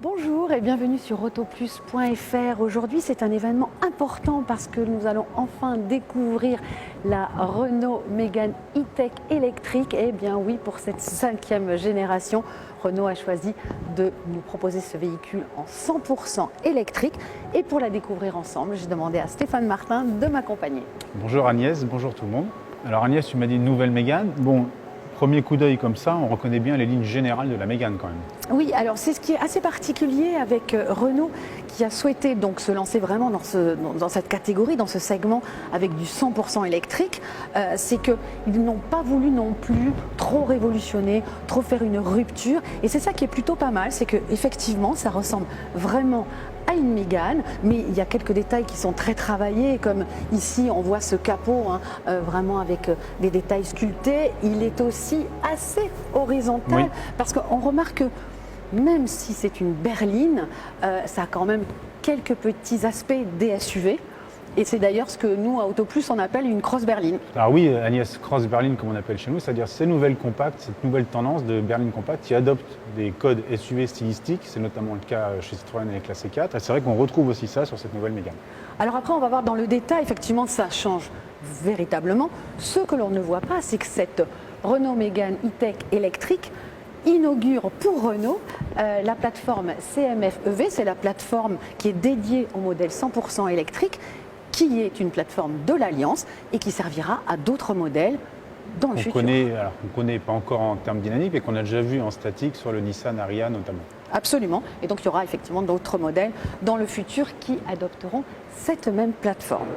Bonjour et bienvenue sur autoplus.fr. Aujourd'hui, c'est un événement important parce que nous allons enfin découvrir la Renault Mégane E-Tech électrique. Eh bien oui, pour cette 5e génération, Renault a choisi de nous proposer ce véhicule en 100% électrique. Et pour la découvrir ensemble, j'ai demandé à Stéphane Martin de m'accompagner. Bonjour Agnès, bonjour tout le monde. Alors Agnès, tu m'as dit une nouvelle Mégane. Bon, premier coup d'œil comme ça, on reconnaît bien les lignes générales de la Mégane quand même. Oui, alors c'est ce qui est assez particulier avec Renault qui a souhaité donc se lancer vraiment dans cette catégorie, dans ce segment avec du 100% électrique. C'est qu'ils n'ont pas voulu non plus trop révolutionner, trop faire une rupture. Et c'est ça qui est plutôt pas mal, c'est qu'effectivement ça ressemble vraiment à une Mégane, mais il y a quelques détails qui sont très travaillés, comme ici on voit ce capot vraiment avec des détails sculptés. Il est aussi assez horizontal parce qu'on remarque que même si c'est une berline, ça a quand même quelques petits aspects des SUV. Et c'est d'ailleurs ce que nous, à Autoplus, on appelle une cross berline. Alors oui, Agnès, cross berline comme on appelle chez nous, c'est-à-dire ces nouvelles compactes, cette nouvelle tendance de berline compacte qui adopte des codes SUV stylistiques. C'est notamment le cas chez Citroën avec la C4. Et c'est vrai qu'on retrouve aussi ça sur cette nouvelle Mégane. Alors après, on va voir dans le détail, effectivement, ça change véritablement. Ce que l'on ne voit pas, c'est que cette Renault Mégane E-Tech électrique inaugure pour Renault la plateforme CMF-EV. C'est la plateforme qui est dédiée au modèle 100% électrique, qui est une plateforme de l'Alliance et qui servira à d'autres modèles dans le futur. On ne connaît pas encore en termes dynamiques, mais qu'on a déjà vu en statique sur le Nissan Ariya notamment. Absolument. Et donc il y aura effectivement d'autres modèles dans le futur qui adopteront cette même plateforme.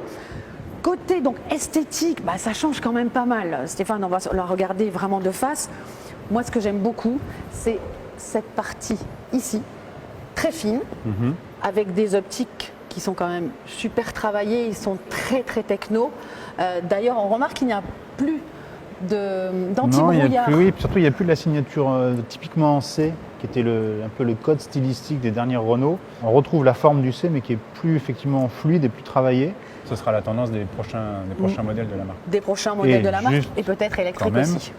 Côté donc esthétique, ça change quand même pas mal. Stéphane, on va la regarder vraiment de face. Moi, ce que j'aime beaucoup, c'est cette partie ici, très fine, avec des optiques qui sont quand même super travaillés, ils sont très très techno. D'ailleurs, on remarque qu'il n'y a plus d'anti-brouillard. Oui, surtout il n'y a plus de la signature typiquement en C, qui était un peu le code stylistique des dernières Renault. On retrouve la forme du C, mais qui est plus effectivement fluide et plus travaillée. Ce sera la tendance des prochains modèles de la marque. Des prochains modèles de la marque et peut-être électrique aussi.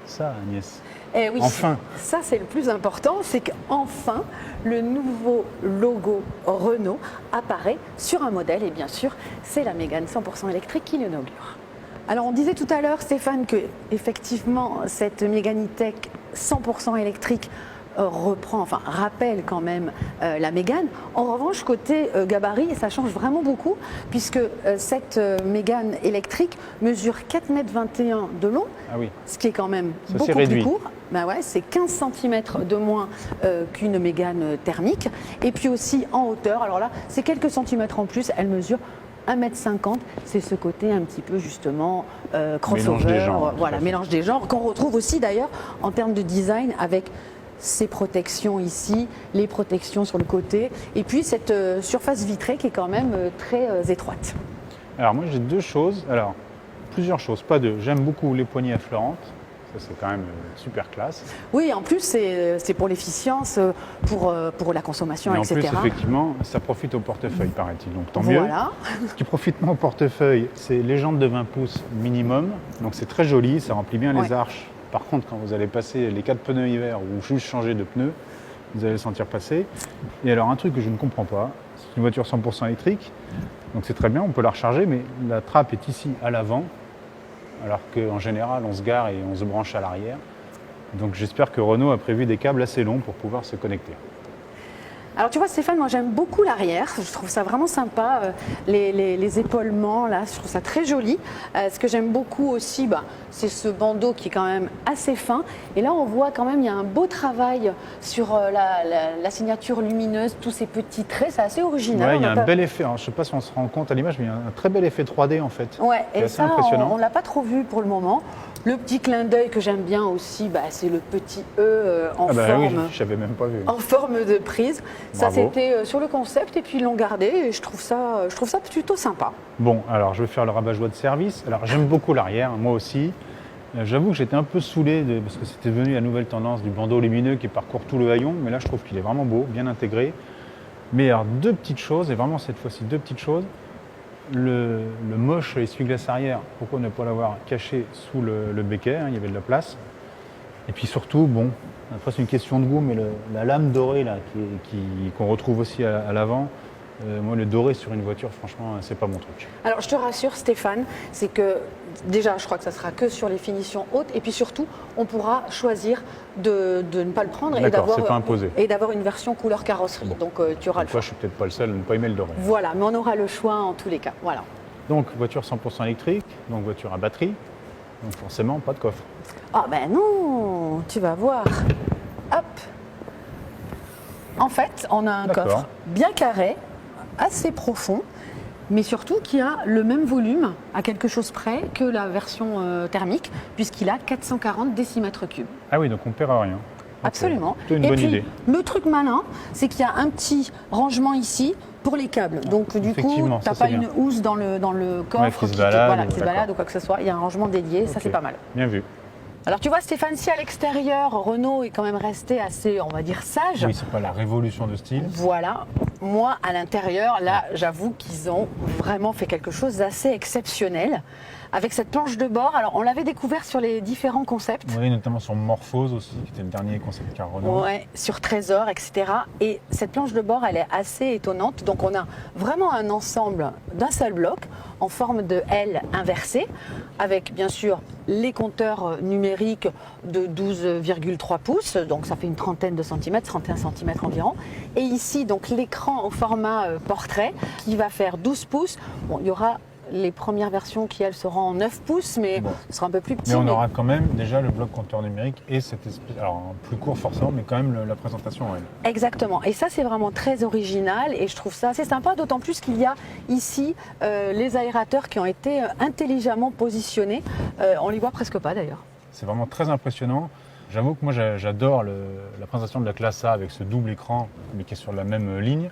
Ça, Agnès. Eh oui, enfin. Ça c'est le plus important, c'est qu'enfin le nouveau logo Renault apparaît sur un modèle et bien sûr c'est la Mégane 100% électrique qui l'inaugure. Alors on disait tout à l'heure Stéphane que effectivement cette Mégane E-Tech 100% électrique rappelle quand même la Mégane. En revanche, côté gabarit, ça change vraiment beaucoup puisque cette Mégane électrique mesure 4,21 m de long, ce qui est quand même beaucoup plus court. C'est 15 cm de moins qu'une Mégane thermique. Et puis aussi en hauteur, alors là, c'est quelques centimètres en plus, elle mesure 1,50 m, c'est ce côté un petit peu justement crossover, mélange des genres, qu'on retrouve aussi d'ailleurs en termes de design avec ces protections ici, les protections sur le côté, et puis cette surface vitrée qui est quand même très étroite. Alors moi j'ai plusieurs choses, pas deux. J'aime beaucoup les poignées affleurantes, ça c'est quand même super classe. Oui, en plus c'est pour l'efficience, pour la consommation, et etc. En plus effectivement, ça profite au portefeuille paraît-il, donc tant mieux. Ce qui profite moins au portefeuille, c'est les jantes de 20 pouces minimum, donc c'est très joli, ça remplit bien les arches. Par contre, quand vous allez passer les 4 pneus hiver ou juste changer de pneus, vous allez le sentir passer. Et alors, un truc que je ne comprends pas, c'est une voiture 100% électrique, donc c'est très bien, on peut la recharger, mais la trappe est ici à l'avant, alors qu'en général, on se gare et on se branche à l'arrière. Donc j'espère que Renault a prévu des câbles assez longs pour pouvoir se connecter. Alors tu vois Stéphane, moi j'aime beaucoup l'arrière, je trouve ça vraiment sympa, les épaulements là, je trouve ça très joli. Ce que j'aime beaucoup aussi, c'est ce bandeau qui est quand même assez fin. Et là on voit quand même, il y a un beau travail sur la signature lumineuse, tous ces petits traits, c'est assez original. Il y a un bel effet, je ne sais pas si on se rend compte à l'image, mais il y a un très bel effet 3D en fait. Ouais, et ça on ne l'a pas trop vu pour le moment. Le petit clin d'œil que j'aime bien aussi, c'est le petit E en forme. Oui, je n'avais même pas vu. En forme de prise. Bravo. Ça c'était sur le concept et puis ils l'ont gardé et je trouve ça plutôt sympa. Bon, alors je vais faire le rabat-joie de service. Alors j'aime beaucoup l'arrière, moi aussi. J'avoue que j'étais un peu saoulé parce que c'était devenu la nouvelle tendance du bandeau lumineux qui parcourt tout le haillon, mais là je trouve qu'il est vraiment beau, bien intégré. Mais alors deux petites choses, et vraiment cette fois-ci deux petites choses. Le moche essuie-glace arrière, pourquoi ne pas l'avoir caché sous le béquet, il y avait de la place. Et puis surtout, bon, après c'est une question de goût, mais la lame dorée là, qu'on retrouve aussi à l'avant, moi le doré sur une voiture, franchement, c'est pas mon truc. Alors je te rassure Stéphane, c'est que déjà je crois que ça sera que sur les finitions hautes et puis surtout on pourra choisir de ne pas le prendre et d'avoir une version couleur carrosserie. Bon. Donc tu auras le choix. Je suis peut-être pas le seul à ne pas aimer le doré. Voilà, mais on aura le choix en tous les cas. Voilà. Donc voiture 100% électrique, donc voiture à batterie, donc forcément pas de coffre. Ah ben non, tu vas voir. Hop. En fait, on a un coffre bien carré, assez profond, mais surtout qui a le même volume, à quelque chose près, que la version thermique, puisqu'il a 440 décimètres cubes. Ah oui, donc on ne perd rien. Absolument. C'est une bonne idée. Le truc malin, c'est qu'il y a un petit rangement ici pour les câbles. Donc du coup, tu n'as pas une housse dans le coffre qui se balade ou quoi que ce soit. Il y a un rangement dédié, ça c'est pas mal. Bien vu. Alors tu vois Stéphane, si à l'extérieur, Renault est quand même resté assez, on va dire, sage. Oui, c'est pas la révolution de style. Voilà. Moi, à l'intérieur, là, j'avoue qu'ils ont vraiment fait quelque chose d'assez exceptionnel. Avec cette planche de bord, alors on l'avait découvert sur les différents concepts. Oui, notamment sur Morphose aussi, qui était le dernier concept car Renault. Ouais, sur Trésor, etc. Et cette planche de bord, elle est assez étonnante. Donc on a vraiment un ensemble d'un seul bloc en forme de L inversée, avec bien sûr les compteurs numériques de 12,3 pouces, donc ça fait une trentaine de centimètres, 31 centimètres environ. Et ici, donc l'écran au format portrait, qui va faire 12 pouces. Bon, il y aura les premières versions qui, elles, seront en 9 pouces, mais ce sera un peu plus petit. Mais on aura quand même déjà le bloc compteur numérique et cette espèce, alors plus court forcément, mais quand même la présentation en elle. Exactement. Et ça, c'est vraiment très original et je trouve ça assez sympa, d'autant plus qu'il y a ici les aérateurs qui ont été intelligemment positionnés. On les voit presque pas d'ailleurs. C'est vraiment très impressionnant. J'avoue que moi, j'adore la présentation de la classe A avec ce double écran, mais qui est sur la même ligne.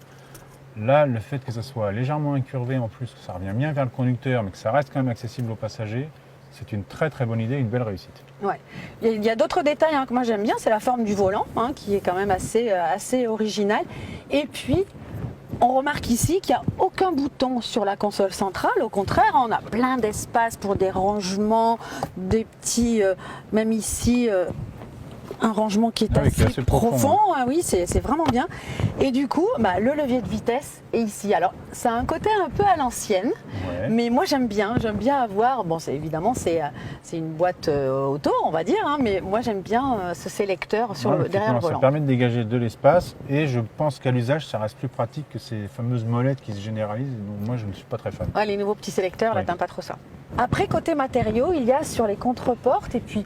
Là, le fait que ça soit légèrement incurvé en plus, que ça revient bien vers le conducteur, mais que ça reste quand même accessible aux passagers, c'est une très très bonne idée, une belle réussite. Ouais. Il y a d'autres détails que moi j'aime bien, c'est la forme du volant, qui est quand même assez original. Et puis, on remarque ici qu'il n'y a aucun bouton sur la console centrale. Au contraire, on a plein d'espace pour des rangements, des petits, même ici, un rangement qui est assez profond. Ah oui, c'est vraiment bien. Et du coup, le levier de vitesse est ici. Alors, ça a un côté un peu à l'ancienne, mais moi j'aime bien avoir. Bon, évidemment, c'est une boîte auto, on va dire, mais moi j'aime bien ce sélecteur derrière le volant. Ça permet de dégager de l'espace et je pense qu'à l'usage, ça reste plus pratique que ces fameuses molettes qui se généralisent. Donc, moi, je ne suis pas très fan. Ouais, les nouveaux petits sélecteurs, là, t'aimes pas trop ça. Après, côté matériaux, il y a sur les contreportes et puis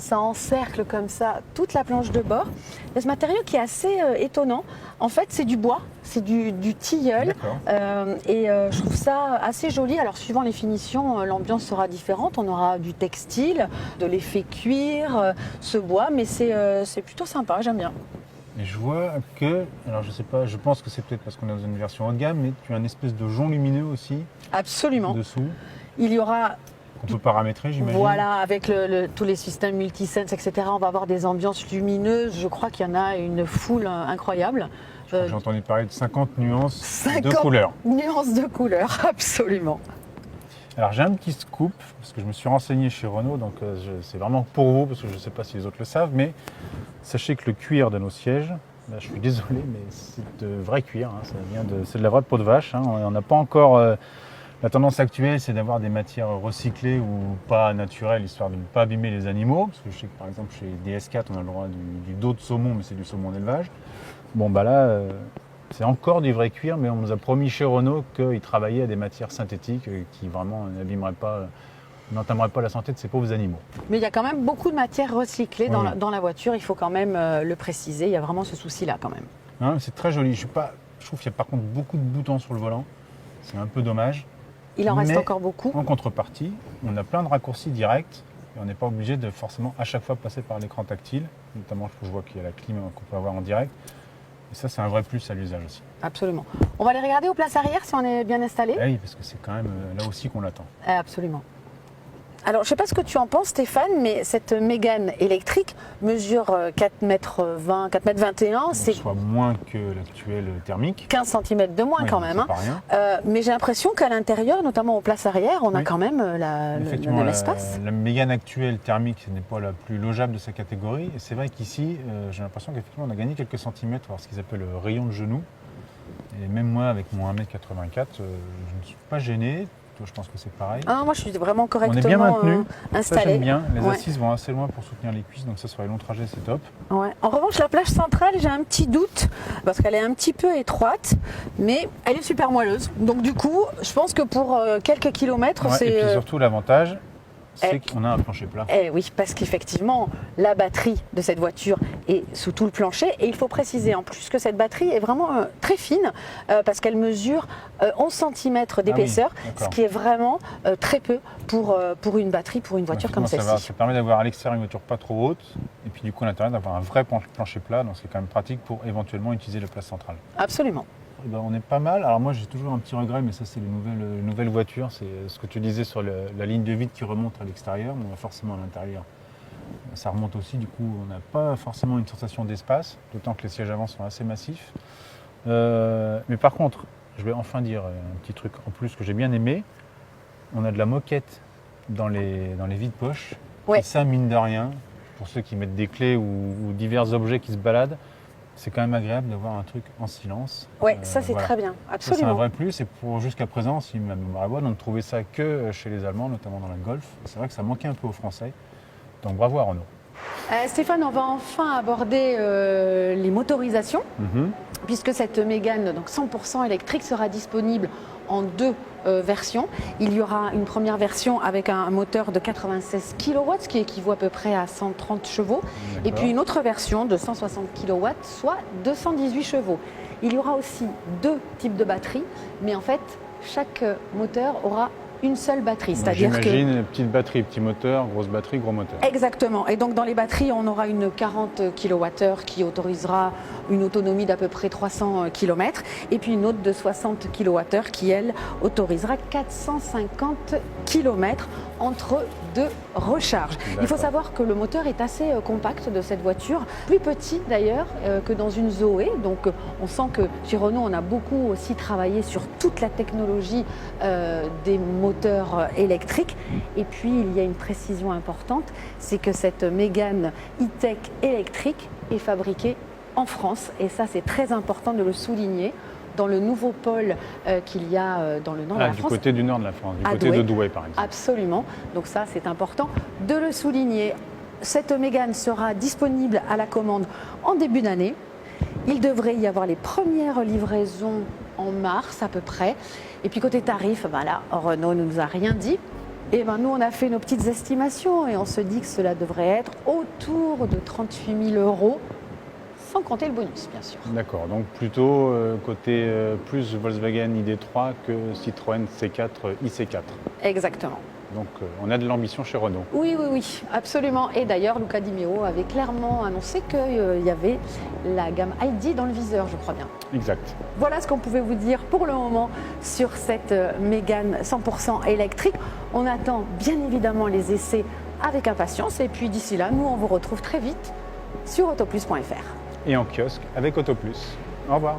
ça encercle comme ça toute la planche de bord. Il y a ce matériau qui est assez étonnant. En fait, c'est du bois, c'est du tilleul. Je trouve ça assez joli. Alors, suivant les finitions, l'ambiance sera différente. On aura du textile, de l'effet cuir, ce bois, mais c'est plutôt sympa, j'aime bien. Et je vois que, alors je sais pas, je pense que c'est peut-être parce qu'on est dans une version haut de gamme, mais tu as une espèce de jonc lumineux aussi. Absolument. Dessous. Il y aura... Qu'on peut paramétrer, j'imagine. Voilà, avec tous les systèmes multisense, etc., on va avoir des ambiances lumineuses. Je crois qu'il y en a une foule incroyable. J'ai entendu parler de 50 nuances de couleurs. Nuances de couleurs, absolument. Alors j'ai un petit scoop, parce que je me suis renseigné chez Renault, donc c'est vraiment pour vous, parce que je ne sais pas si les autres le savent, mais sachez que le cuir de nos sièges, là, je suis désolé, mais c'est de vrai cuir, c'est de la vraie peau de vache. On n'a pas encore... La tendance actuelle, c'est d'avoir des matières recyclées ou pas naturelles, histoire de ne pas abîmer les animaux. Parce que je sais que par exemple chez DS4, on a le droit du dos de saumon, mais c'est du saumon d'élevage. Bon, là, c'est encore du vrai cuir, mais on nous a promis chez Renault qu'ils travaillaient à des matières synthétiques qui vraiment n'abîmeraient pas, n'entameraient pas la santé de ces pauvres animaux. Mais il y a quand même beaucoup de matières recyclées dans la voiture, il faut quand même le préciser. Il y a vraiment ce souci-là quand même. C'est très joli. Je trouve qu'il y a par contre beaucoup de boutons sur le volant. C'est un peu dommage. Il en reste encore beaucoup. En contrepartie, on a plein de raccourcis directs et on n'est pas obligé de forcément à chaque fois passer par l'écran tactile. Notamment, je vois qu'il y a la clim qu'on peut avoir en direct. Et ça, c'est un vrai plus à l'usage aussi. Absolument. On va aller regarder aux places arrière si on est bien installé. Oui, parce que c'est quand même là aussi qu'on l'attend. Absolument. Alors, je ne sais pas ce que tu en penses, Stéphane, mais cette Mégane électrique mesure 4,20 m, 4,21 m. C'est soit moins que l'actuelle thermique. 15 cm de moins quand même. Pas rien. Mais j'ai l'impression qu'à l'intérieur, notamment aux places arrière, on a quand même le même espace. La Mégane actuelle thermique, ce n'est pas la plus logeable de sa catégorie. Et c'est vrai qu'ici, j'ai l'impression qu'effectivement, on a gagné quelques centimètres, voir ce qu'ils appellent le rayon de genou. Et même moi, avec mon 1,84 m, je ne suis pas gêné. Toi, je pense que c'est pareil. Ah, moi, je suis vraiment correctement on est bien maintenu. installée. Ça, j'aime bien. Les assises vont assez loin pour soutenir les cuisses, donc ça, sur les longs trajets, c'est top. Ouais. En revanche, la plage centrale, j'ai un petit doute parce qu'elle est un petit peu étroite, mais elle est super moelleuse. Donc du coup, je pense que pour quelques kilomètres, c'est... Et puis surtout, l'avantage, c'est qu'on a un plancher plat. Oui, parce qu'effectivement, la batterie de cette voiture est sous tout le plancher. Et il faut préciser en plus que cette batterie est vraiment très fine parce qu'elle mesure 11 cm d'épaisseur, ce qui est vraiment très peu pour une batterie, pour une voiture comme celle-ci. Ça permet d'avoir à l'extérieur une voiture pas trop haute et puis du coup à l'intérieur d'avoir un vrai plancher plat. Donc c'est quand même pratique pour éventuellement utiliser la place centrale. Absolument. On est pas mal. Alors moi j'ai toujours un petit regret, mais ça c'est les nouvelles voitures. C'est ce que tu disais sur la ligne de vide qui remonte à l'extérieur, mais forcément à l'intérieur. Ça remonte aussi, du coup on n'a pas forcément une sensation d'espace, d'autant que les sièges avant sont assez massifs. Mais par contre, je vais enfin dire un petit truc en plus que j'ai bien aimé. On a de la moquette dans les vides-poches. Et ça, mine de rien, pour ceux qui mettent des clés ou divers objets qui se baladent, c'est quand même agréable d'avoir un truc en silence. Oui, ça c'est très bien, absolument. C'est un vrai plus, et pour jusqu'à présent, si ma mémoire est bonne, on ne trouvait ça que chez les Allemands, notamment dans la Golf. C'est vrai que ça manquait un peu aux Français, donc bravo à Renault. Stéphane, on va enfin aborder les motorisations, puisque cette Mégane donc 100% électrique sera disponible en deux versions. Il y aura une première version avec un moteur de 96 kW, ce qui équivaut à peu près à 130 chevaux, et puis une autre version de 160 kW, soit 218 chevaux. Il y aura aussi deux types de batteries, mais en fait, chaque moteur aura une seule batterie. J'imagine petite batterie, petit moteur, grosse batterie, gros moteur. Exactement. Et donc dans les batteries, on aura une 40 kWh qui autorisera une autonomie d'à peu près 300 km et puis une autre de 60 kWh qui, elle, autorisera 450 km entre deux recharges. Il faut savoir que le moteur est assez compact de cette voiture, plus petit d'ailleurs que dans une Zoé. Donc on sent que chez Renault, on a beaucoup aussi travaillé sur toute la technologie des moteurs électriques. Et puis il y a une précision importante, c'est que cette Mégane e-Tech électrique est fabriquée en France. Et ça, c'est très important de le souligner. Dans le nouveau pôle qu'il y a dans le nord de la France. Du côté du nord de la France, du côté de Douai par exemple. Absolument, donc ça c'est important de le souligner. Cette Mégane sera disponible à la commande en début d'année. Il devrait y avoir les premières livraisons en mars à peu près. Et puis côté tarif, là, Renault ne nous a rien dit. Et nous on a fait nos petites estimations et on se dit que cela devrait être autour de 38 000 €. Sans compter le bonus, bien sûr. D'accord, donc plutôt côté plus Volkswagen ID3 que Citroën C4 IC4. Exactement. Donc on a de l'ambition chez Renault. Oui, absolument. Et d'ailleurs, Luca Di Meo avait clairement annoncé qu'il y avait la gamme ID dans le viseur, je crois bien. Exact. Voilà ce qu'on pouvait vous dire pour le moment sur cette Mégane 100% électrique. On attend bien évidemment les essais avec impatience. Et puis d'ici là, nous, on vous retrouve très vite sur autoplus.fr. Et en kiosque avec Autoplus. Au revoir.